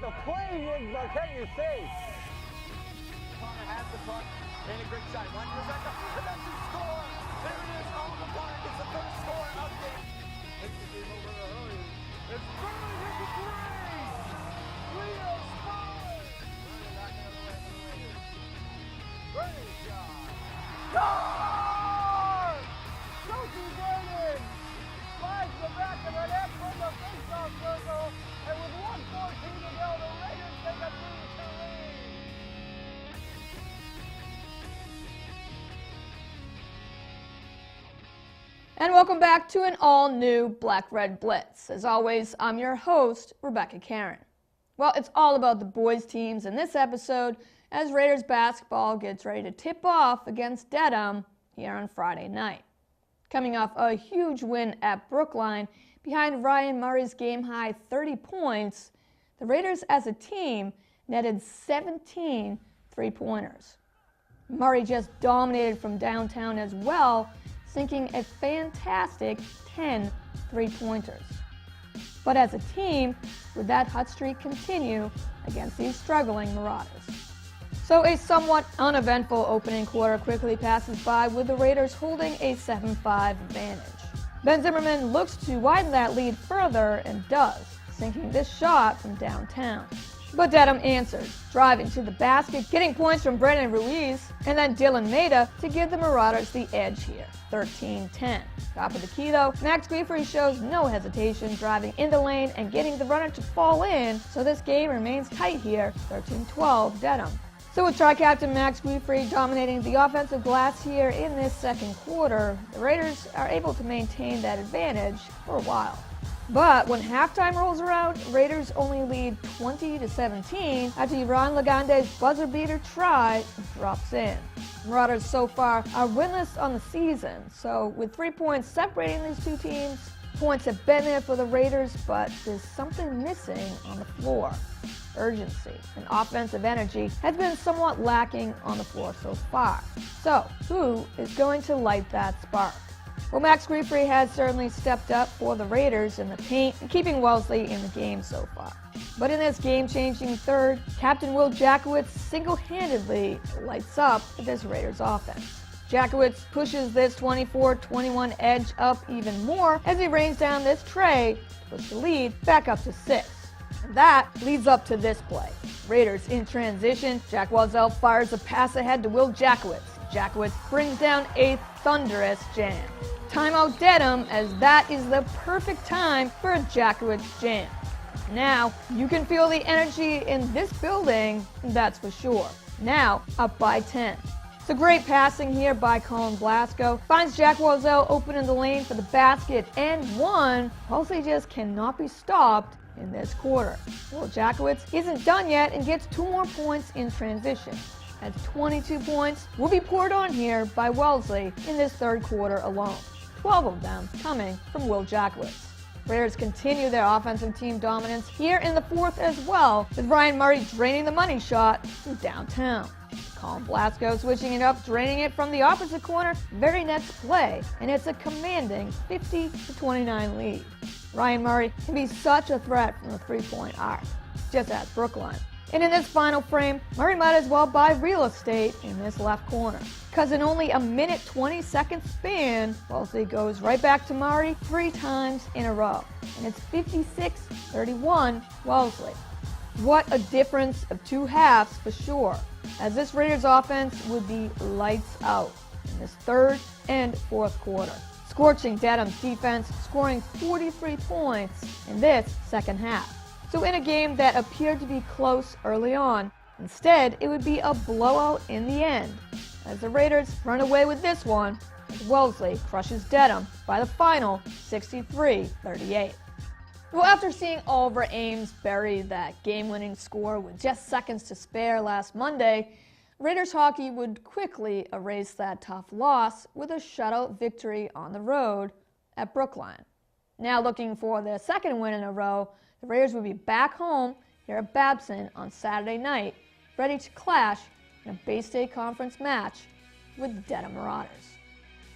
the play is, can you see? Connor has the puck and a great shot. One goes back up, and that's the score. There it is, on the block. It's the first score of the game. Takes the game over to Hurley. It's Hurley hit the three. Leo scores. Hurley back out of the way for the Raiders. Great shot. Score! Sophie Vernon slides the back of the net from the faceoff circle, and with 1:14 to go, the Raiders take a 3-2 lead. And welcome back to an all-new Black Red Blitz. As always, I'm your host, Rebecca Karen. Well, it's all about the boys' teams in this episode as Raiders basketball gets ready to tip off against Dedham here on Friday night. Coming off a huge win at Brookline behind Ryan Murray's game-high 30 points, the Raiders as a team netted 17 three-pointers. Murray just dominated from downtown as well, sinking a fantastic 10 three-pointers. But as a team, would that hot streak continue against these struggling Marauders? So a somewhat uneventful opening quarter quickly passes by with the Raiders holding a 7-5 advantage. Ben Zimmerman looks to widen that lead further and does, sinking this shot from downtown. But Dedham answers, driving to the basket, getting points from Brandon Ruiz, and then Dylan Maida to give the Marauders the edge here, 13-10. Top of the key though, Max Griefrey shows no hesitation, driving in the lane and getting the runner to fall in, so this game remains tight here, 13-12 Dedham. So with Tri-Captain Max Griefrey dominating the offensive glass here in this second quarter, the Raiders are able to maintain that advantage for a while. But when halftime rolls around, Raiders only lead 20-17 after Iran Lagande's buzzer beater try drops in. Marauders so far are winless on the season, so with 3 points separating these two teams, points have been there for the Raiders, but there's something missing on the floor. Urgency and offensive energy has been somewhat lacking on the floor so far. So, who is going to light that spark? Well, Max Griefrey has certainly stepped up for the Raiders in the paint and keeping Wellesley in the game so far. But in this game-changing third, Captain Will Jackowitz single-handedly lights up this Raiders offense. Jackowitz pushes this 24-21 edge up even more as he rains down this tray to push the lead back up to 6. And that leads up to this play. Raiders in transition, Jack Wazell fires a pass ahead to Will Jackowitz. Jackowitz brings down a thunderous jam. Timeout Dedham, as that is the perfect time for a Jackowitz jam. Now, you can feel the energy in this building, that's for sure. Now, up by 10. So great passing here by Colin Blasco. Finds Jack Wazell open in the lane for the basket and one. Wellesley just cannot be stopped in this quarter. Will Jackowitz isn't done yet and gets 2 more points in transition. As 22 points will be poured on here by Wellesley in this third quarter alone. 12 of them coming from Will Jackowitz. Raiders continue their offensive team dominance here in the fourth as well, with Ryan Murray draining the money shot from downtown. Colin Blasco switching it up, draining it from the opposite corner, very next play, and it's a commanding 50-29 lead. Ryan Murray can be such a threat from the three-point arc, just as Brookline. And in this final frame, Murray might as well buy real estate in this left corner, because in only a minute 20-second span, Wellesley goes right back to Murray 3 times in a row. And it's 56-31 Wellesley. What a difference of 2 halves for sure, as this Raiders offense would be lights out in this third and fourth quarter. Scorching Dedham's defense, scoring 43 points in this second half. So in a game that appeared to be close early on, instead it would be a blowout in the end, as the Raiders run away with this one, as Wellesley crushes Dedham by the final 63-38. Well, after seeing Oliver Ames bury that game-winning score with just seconds to spare last Monday, Raiders hockey would quickly erase that tough loss with a shutout victory on the road at Brookline. Now looking for their second win in a row, the Raiders will be back home here at Babson on Saturday night, ready to clash in a Bay State Conference match with the Dedham Marauders.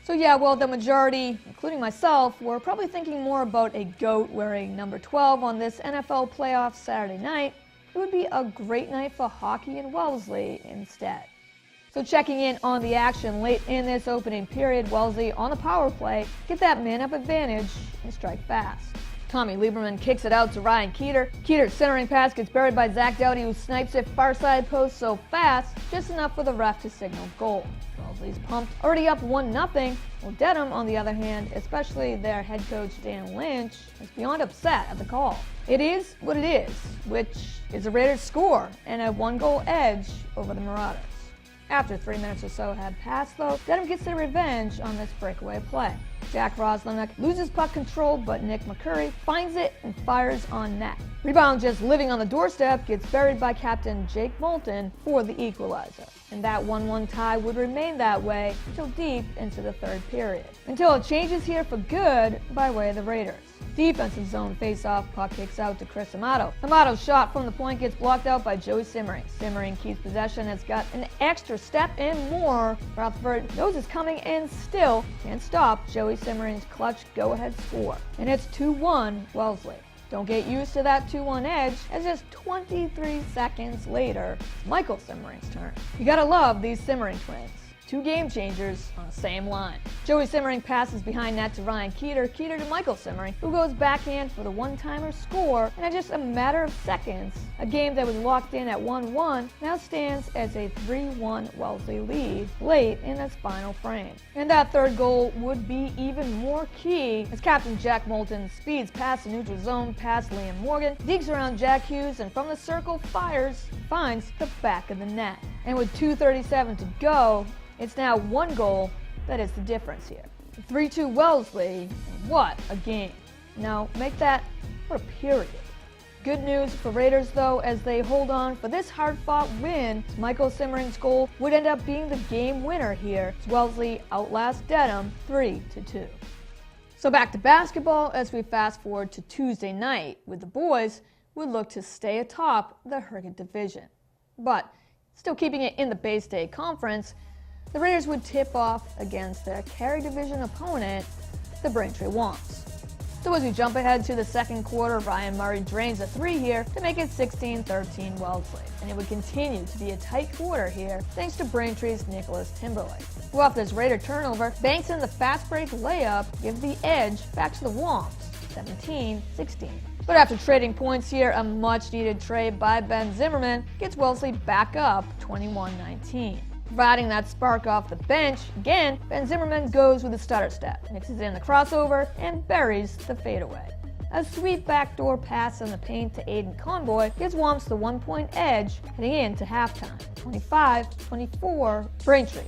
So yeah, well, the majority, including myself, were probably thinking more about a GOAT wearing number 12 on this NFL playoff Saturday night, it would be a great night for hockey in Wellesley instead. So checking in on the action late in this opening period, Wellesley on the power play get that man-up advantage and strike fast. Tommy Lieberman kicks it out to Ryan Keeter. Keeter's centering pass gets buried by Zach Doughty, who snipes it far side post so fast, just enough for the ref to signal goal. Wellesley's pumped, already up 1-0. Well, Dedham, on the other hand, especially their head coach Dan Lynch, is beyond upset at the call. It is what it is, which is a Raiders score and a 1-goal edge over the Marauders. After 3 minutes or so had passed, though, Dedham gets their revenge on this breakaway play. Jack Roslenek loses puck control, but Nick McCurry finds it and fires on net. Rebound just living on the doorstep gets buried by captain Jake Moulton for the equalizer. And that 1-1 tie would remain that way until deep into the third period. Until it changes here for good by way of the Raiders. Defensive zone face-off, puck kicks out to Chris Amato. Amato's shot from the point gets blocked out by Joey Simmering. Simmering keeps possession, has got an extra step and more. Rutherford knows it's coming and still can't stop Joey Simmering's clutch go-ahead score. And it's 2-1 Wellesley. Don't get used to that 2-1 edge, as just 23 seconds later, it's Michael Simmering's turn. You gotta love these Simmering twins. 2 game changers on the same line. Joey Simmering passes behind net to Ryan Keeter. Keeter to Michael Simmering, who goes backhand for the one-timer score. And in just a matter of seconds, a game that was locked in at 1-1 now stands as a 3-1 Wellesley lead late in its final frame. And that third goal would be even more key as Captain Jack Moulton speeds past the neutral zone, past Liam Morgan, digs around Jack Hughes, and from the circle fires, finds the back of the net. And with 2:37 to go, it's now 1 goal that is the difference here. 3-2 Wellesley, what a game. Now make that for a period. Good news for Raiders though, as they hold on for this hard-fought win. Michael Simmering's goal would end up being the game winner here as Wellesley outlast Dedham 3-2. So back to basketball as we fast forward to Tuesday night, with the boys would look to stay atop the Herget division. But still keeping it in the Bay State Conference, the Raiders would tip off against their Carey Division opponent, the Braintree Womps. So as we jump ahead to the second quarter, Ryan Murray drains a 3 here to make it 16-13 Wellesley. And it would continue to be a tight quarter here thanks to Braintree's Nicholas Timberlake, who off this Raider turnover banks in the fast break layup, gives the edge back to the Womps, 17-16. But after trading points here, a much-needed trade by Ben Zimmerman gets Wellesley back up 21-19. Providing that spark off the bench, again, Ben Zimmerman goes with a stutter step, mixes in the crossover, and buries the fadeaway. A sweet backdoor pass in the paint to Aiden Conboy gives Womps the 1-point edge heading into halftime, 25-24 Braintree.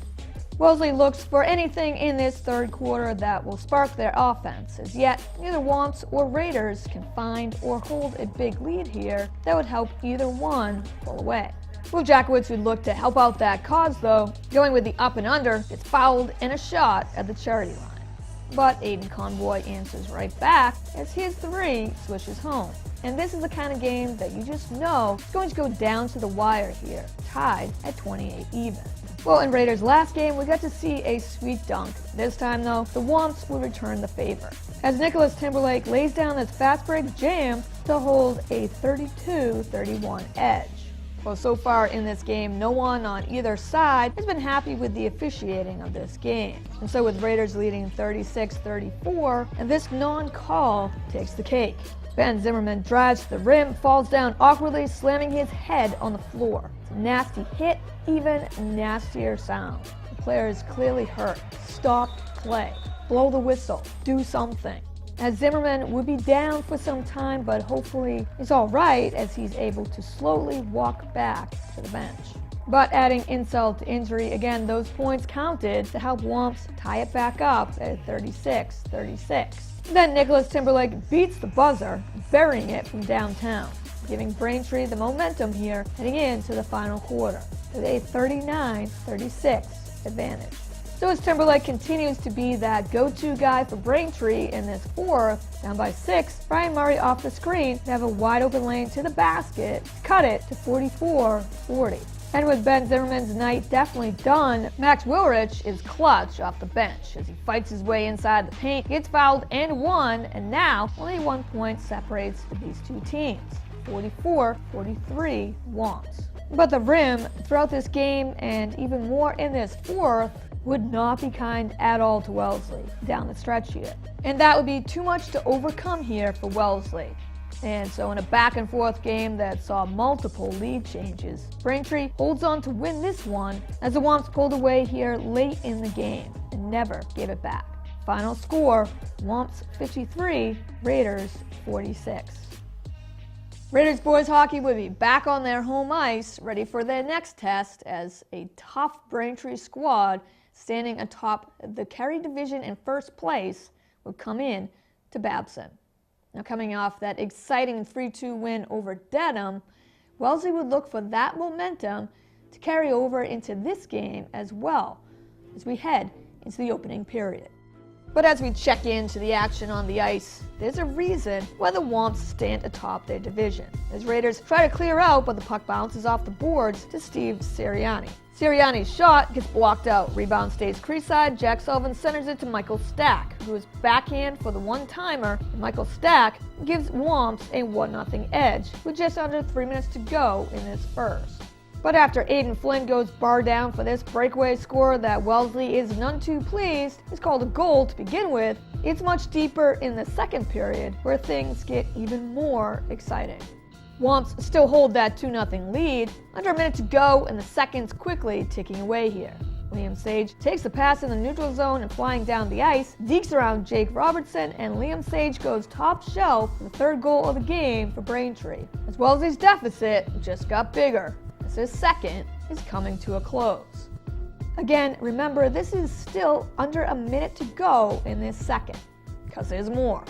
Wellesley looks for anything in this third quarter that will spark their offense, as yet neither Womps or Raiders can find or hold a big lead here that would help either one pull away. Will Jackowitz would look to help out that cause though, going with the up and under, gets fouled and a shot at the charity line. But Aiden Conboy answers right back as his 3 swishes home. And this is the kind of game that you just know is going to go down to the wire here, tied at 28 even. Well, in Raiders' last game, we got to see a sweet dunk. This time though, the Womps will return the favor, as Nicholas Timberlake lays down this fast break jam to hold a 32-31 edge. Well, so far in this game, no one on either side has been happy with the officiating of this game. And so with Raiders leading 36-34, and this non-call takes the cake. Ben Zimmerman drives to the rim, falls down awkwardly, slamming his head on the floor. It's a nasty hit, even nastier sound. The player is clearly hurt. Stop play. Blow the whistle. Do something. As Zimmerman would be down for some time, but hopefully is all right as he's able to slowly walk back to the bench. But adding insult to injury, again, those points counted to help Womps tie it back up at 36-36. Then Nicholas Timberlake beats the buzzer, burying it from downtown, giving Braintree the momentum here heading into the final quarter with a 39-36 advantage. So as Timberlake continues to be that go-to guy for Braintree in this fourth, down by 6, Brian Murray off the screen to have a wide open lane to the basket, cut it to 44-40. And with Ben Zimmerman's night definitely done, Max Wilrich is clutch off the bench as he fights his way inside the paint, gets fouled and won, and now only 1 point separates these two teams. 44-43 Womps. But the rim throughout this game, and even more in this fourth, would not be kind at all to Wellesley down the stretch here. And that would be too much to overcome here for Wellesley. And so in a back and forth game that saw multiple lead changes, Braintree holds on to win this one as the Womps pulled away here late in the game and never gave it back. Final score, Womps 53, Raiders 46. Raiders boys hockey will be back on their home ice, ready for their next test as a tough Braintree squad standing atop the Kerry division in first place will come in to Babson. Now coming off that exciting 3-2 win over Dedham, Wellesley would look for that momentum to carry over into this game as well as we head into the opening period. But as we check into the action on the ice, there's a reason why the Womps stand atop their division, as Raiders try to clear out, but the puck bounces off the boards to Steve Sirianni. Sirianni's shot gets blocked out. Rebound stays crease side. Jack Sullivan centers it to Michael Stack, who is backhand for the one-timer. And Michael Stack gives Womps a 1-0 edge with just under 3 minutes to go in this first. But after Aiden Flynn goes bar down for this breakaway score that Wellesley is none too pleased is called a goal to begin with, it's much deeper in the second period where things get even more exciting. Womps still hold that 2-0 lead, under a minute to go and the seconds quickly ticking away here. Liam Sage takes the pass in the neutral zone and flying down the ice, dekes around Jake Robertson, and Liam Sage goes top shelf for the third goal of the game for Braintree, as Wellesley's deficit just got bigger. His second is coming to a close. Again, remember this is still under a minute to go in this second, because there's more.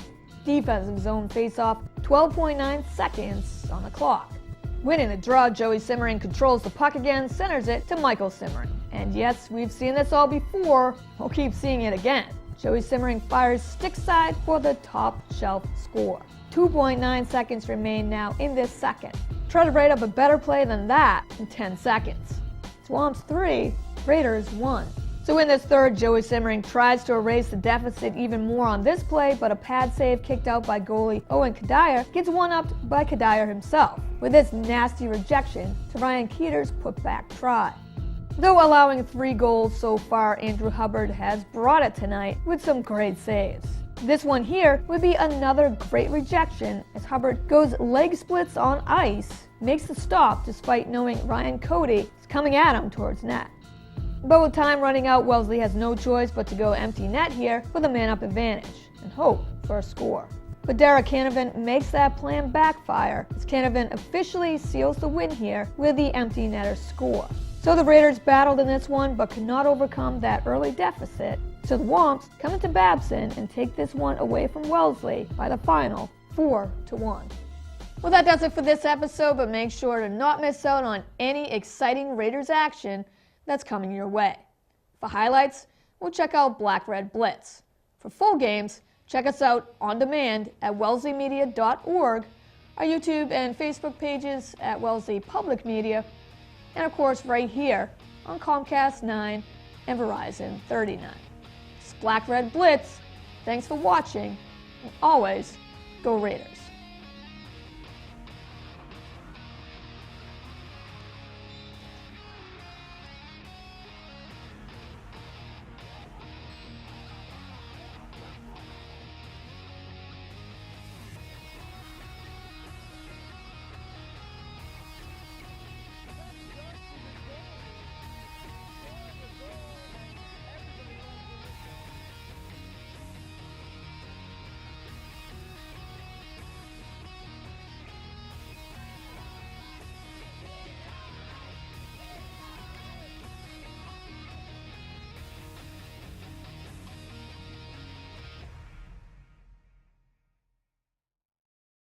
Defensive zone face-off, 12.9 seconds on the clock. Winning the draw, Joey Simmering controls the puck again, centers it to Michael Simmering. And yes, we've seen this all before, we'll keep seeing it again. Joey Simmering fires stick side for the top shelf score. 2.9 seconds remain now in this second. Try to write up a better play than that in 10 seconds. Swamps 3, Raiders 1. So in this third, Joey Simmering tries to erase the deficit even more on this play, but a pad save kicked out by goalie Owen Kadire gets one-upped by Kadire himself, with this nasty rejection to Ryan Keeter's put-back try. Though allowing 3 goals so far, Andrew Hubbard has brought it tonight with some great saves. This one here would be another great rejection as Hubbard goes leg splits on ice, makes the stop despite knowing Ryan Cody is coming at him towards net. But with time running out, Wellesley has no choice but to go empty net here for the man-up advantage and hope for a score. But Derek Canavan makes that plan backfire as Canavan officially seals the win here with the empty netter score. So the Raiders battled in this one but could not overcome that early deficit. So the Womps come into Babson and take this one away from Wellesley by the final 4-1. Well, that does it for this episode, but make sure to not miss out on any exciting Raiders action that's coming your way. For highlights, we'll check out Black Red Blitz. For full games, check us out on demand at wellesleymedia.org, our YouTube and Facebook pages at Wellesley Public Media, and of course right here on Comcast 9 and Verizon 39. It's Black Red Blitz. Thanks for watching, and always go Raiders.